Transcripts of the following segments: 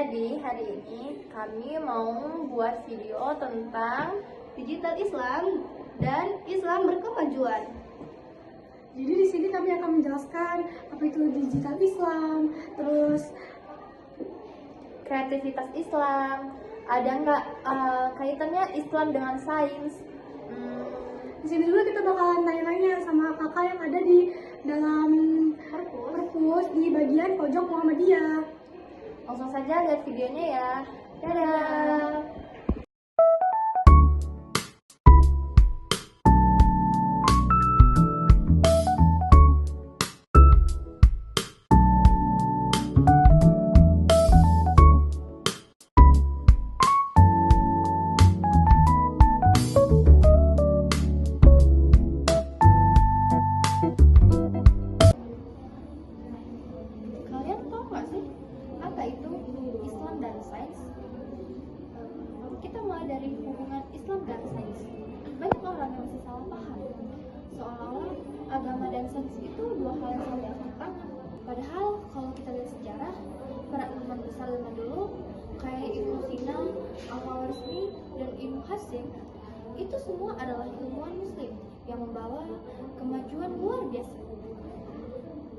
Jadi hari ini kami mau buat video tentang digital Islam dan Islam berkemajuan. Jadi di sini kami akan menjelaskan apa itu digital Islam, terus kreativitas Islam. Ada nggak kaitannya Islam dengan sains? Di sini juga kita bakalan tanya-tanya sama kakak yang ada di dalam perpus di bagian pojok Muhammadiyah. Langsung saja lihat videonya ya. Dadah! Kalian tahu nggak sih apa itu Islam dan sains? Kita mulai dari hubungan Islam dan sains. Banyak orang yang masih salah paham, seolah-olah agama dan sains itu dua hal yang saling bertentangan. Padahal kalau kita lihat sejarah, para ilmuwan besar zaman dulu kayak Ibnu Sina, Al-Khawarizmi, dan Ibnu Hasim itu semua adalah ilmuwan Muslim yang membawa kemajuan luar biasa.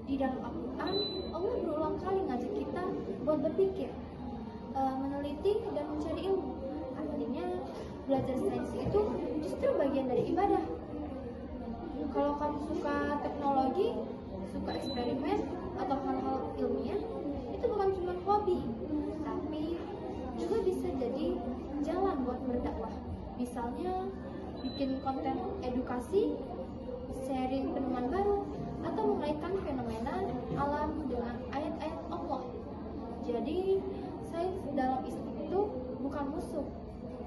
Di dalam Al-Quran, Allah berulang kali ngajak kita buat berpikir, meneliti dan mencari ilmu. Artinya, belajar sains itu justru bagian dari ibadah. Kalau kamu suka teknologi, suka eksperimen, atau hal-hal ilmiah, itu bukan cuma hobi, tapi juga bisa jadi jalan buat berdakwah. Misalnya, bikin konten edukasi, sharing penemuan baru, atau mengaitkan fenomena alam dengan ayat-ayat Allah. Jadi, sains dalam Islam itu bukan musuh,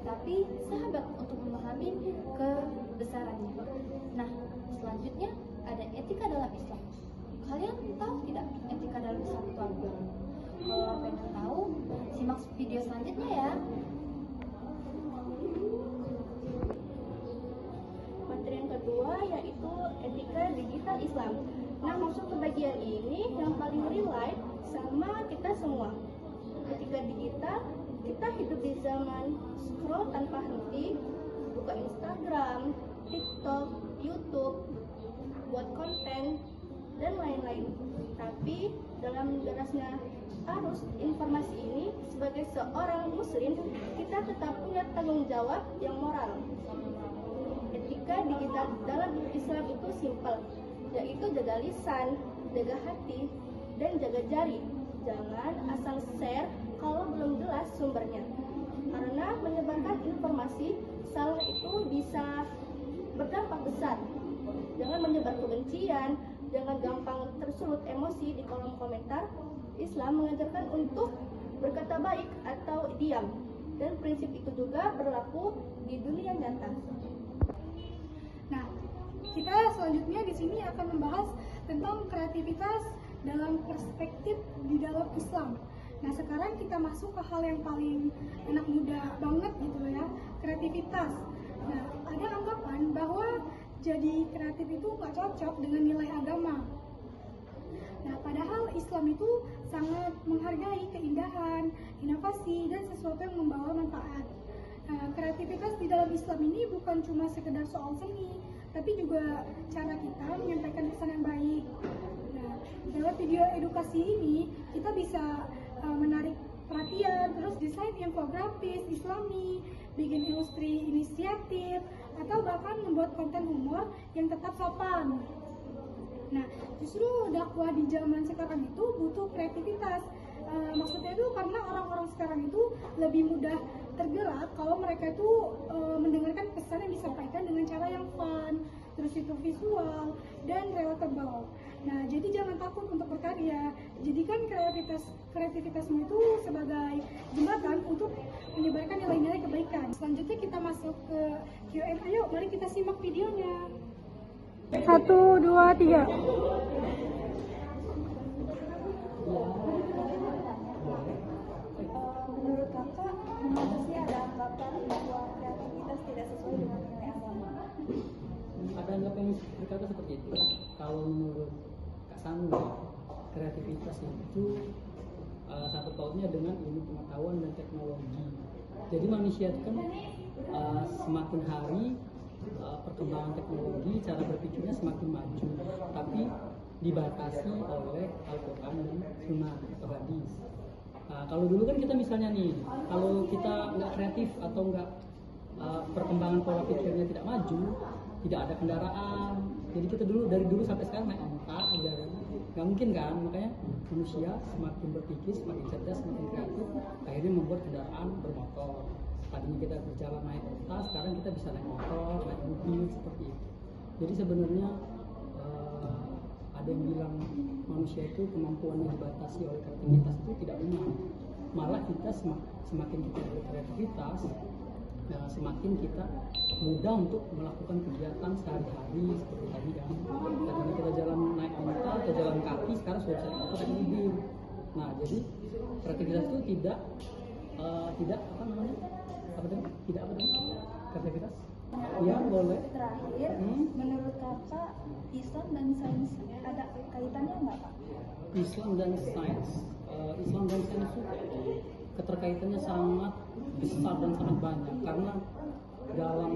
tapi sahabat untuk memahami kebesarannya. Nah, selanjutnya ada etika dalam Islam. Kalian tahu tidak etika dalam Islam itu apa? Kalau pengen tahu, simak video selanjutnya ya. Materi yang kedua yaitu etika digital Islam. Nah, masuk ke bagian ini yang paling relate sama kita semua. Etika digital, kita hidup di zaman scroll tanpa henti, buka Instagram, TikTok, YouTube, buat konten, dan lain-lain. Tapi dalam derasnya arus informasi ini, sebagai seorang muslim, kita tetap punya tanggung jawab yang moral. Etika digital dalam Islam itu simpel, yaitu jaga lisan, jaga hati, dan jaga jari. Jangan asal share kalau belum jelas sumbernya, karena menyebarkan informasi salah itu bisa berdampak besar. Jangan menyebar kebencian, jangan gampang tersulut emosi di kolom komentar. Islam mengajarkan untuk berkata baik atau diam, dan prinsip itu juga berlaku di dunia nyata. Nah, kita selanjutnya di sini akan membahas tentang kreativitas dalam perspektif di dalam Islam. Nah, sekarang kita masuk ke hal yang paling anak muda banget gitu ya, kreativitas. Nah, ada anggapan bahwa jadi kreatif itu nggak cocok dengan nilai agama. Nah, padahal Islam itu sangat menghargai keindahan, inovasi, dan sesuatu yang membawa manfaat. Nah, kreativitas di dalam Islam ini bukan cuma sekedar soal seni, tapi juga cara kita menyampaikan pesan yang baik. Nah, lewat video edukasi ini kita bisa menarik perhatian, terus desain infografis Islami, bikin industri inisiatif, atau bahkan membuat konten humor yang tetap sopan. Nah, justru dakwah di zaman sekarang itu butuh kreativitas. Maksudnya itu karena orang-orang sekarang itu lebih mudah tergerak kalau mereka itu mendengarkan pesan yang disampaikan dengan cara yang fun, terus itu visual dan relatable. Nah, jadi jangan takut untuk berkarya. Jadikan kreativitasmu itu sebagai jembatan untuk menyebarkan nilai-nilai kebaikan. Selanjutnya kita masuk ke Q&A. Ayo, mari kita simak videonya. 1, 2, 3. Menurut kakak, mengapa sih ada anggapan bahwa kreativitas tidak sesuai dengan nilai agama? Ada anggapan yang berkata seperti itu. Kalau menurut Kak Sangga, kreativitas itu sangkut pautnya kaitannya dengan ilmu pengetahuan dan teknologi. Jadi manusia itu kan semakin hari perkembangan teknologi, cara berpikirnya semakin maju, tapi dibatasi oleh Al-Quran dan Sunnah atau hadis. Kalau dulu kan kita misalnya nih, kalau kita nggak kreatif atau nggak perkembangan pola pikirnya tidak maju, tidak ada kendaraan, jadi kita dari dulu sampai sekarang naik onta aja kan, nggak mungkin kan. Makanya manusia semakin berpikir, semakin cerdas, semakin kreatif, akhirnya membuat kendaraan bermotor. Tadinya kita berjalan naik onta, sekarang kita bisa naik motor, naik mobil, seperti itu. Jadi sebenarnya ada yang bilang manusia itu kemampuannya dibatasi oleh kreativitas, itu tidak benar. Malah kita semakin kita berkreativitas, semakin kita mudah untuk melakukan kegiatan sehari-hari seperti tadi kan. Tadinya kita jalan naik onta atau jalan kaki, sekarang sudah bisa naik motor dan mobil. Nah, jadi kreativitas itu tidak kreativitas. Ya, boleh. Terakhir, menurut Kakak, Islam dan sains ada kaitannya nggak, Pak? Islam dan sains. Islam dan sains itu keterkaitannya sangat besar dan sangat banyak, karena dalam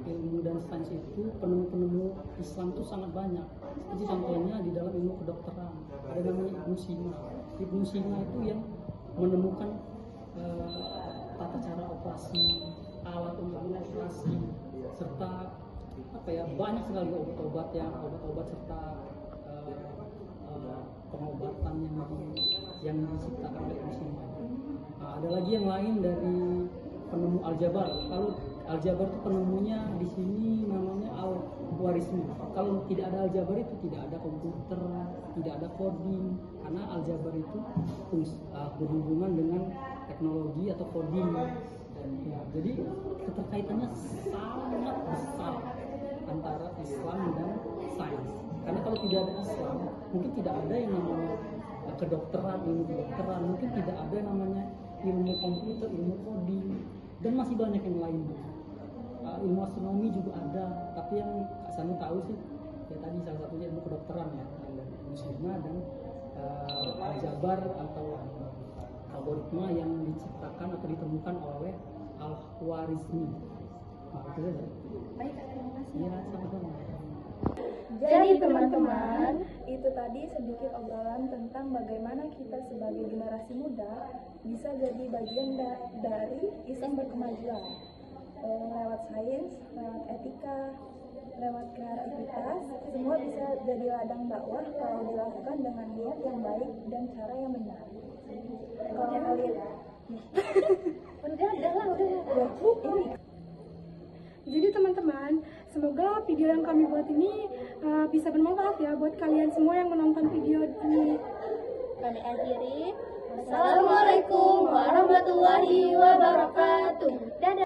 ilmu dan sains itu penemu-penemu Islam itu sangat banyak. Seperti contohnya di dalam ilmu kedokteran ada namanya Ibnu Sina. Ibnu Sina itu yang menemukan tata cara operasi, alat untuk operasi, serta banyak sekali obat-obat serta pengobatan yang diciptakan oleh Ibnu Sina. Ada lagi yang lain dari penemu aljabar. Kalau aljabar itu penemunya di sini namanya Al-Khwarizmi. Kalau tidak ada aljabar itu tidak ada komputer, tidak ada coding, karena aljabar itu berhubungan dengan teknologi atau coding. Ya, jadi keterkaitannya sangat besar antara Islam dan sains. Karena kalau tidak ada Islam, mungkin tidak ada yang namanya kedokteran, ilmu kedokteran, mungkin tidak ada yang namanya ilmu komputer, ilmu coding, dan masih banyak yang lain. Ilmu astronomi juga ada, tapi yang Kak Sani tahu sih ya tadi salah satunya ilmu kedokteran ya, yang dari Ibnu Sina dan aljabar atau algoritma yang diciptakan atau ditemukan oleh Al-Khwarizmi. Itu saja. Baik, terima kasih. Ya, sama-sama. Jadi teman-teman, itu tadi sedikit obrolan tentang bagaimana kita sebagai generasi muda bisa jadi bagian dari Islam berkemajuan. Lewat sains, lewat etika, lewat kreativitas, semua bisa jadi ladang dakwah kalau dilakukan dengan niat yang baik dan cara yang benar. Kalau kalian udah. Jadi teman-teman, semoga video yang kami buat ini bisa bermanfaat ya buat kalian semua yang menonton video ini. Kami akhiri. Assalamualaikum warahmatullahi wabarakatuh. Dadah.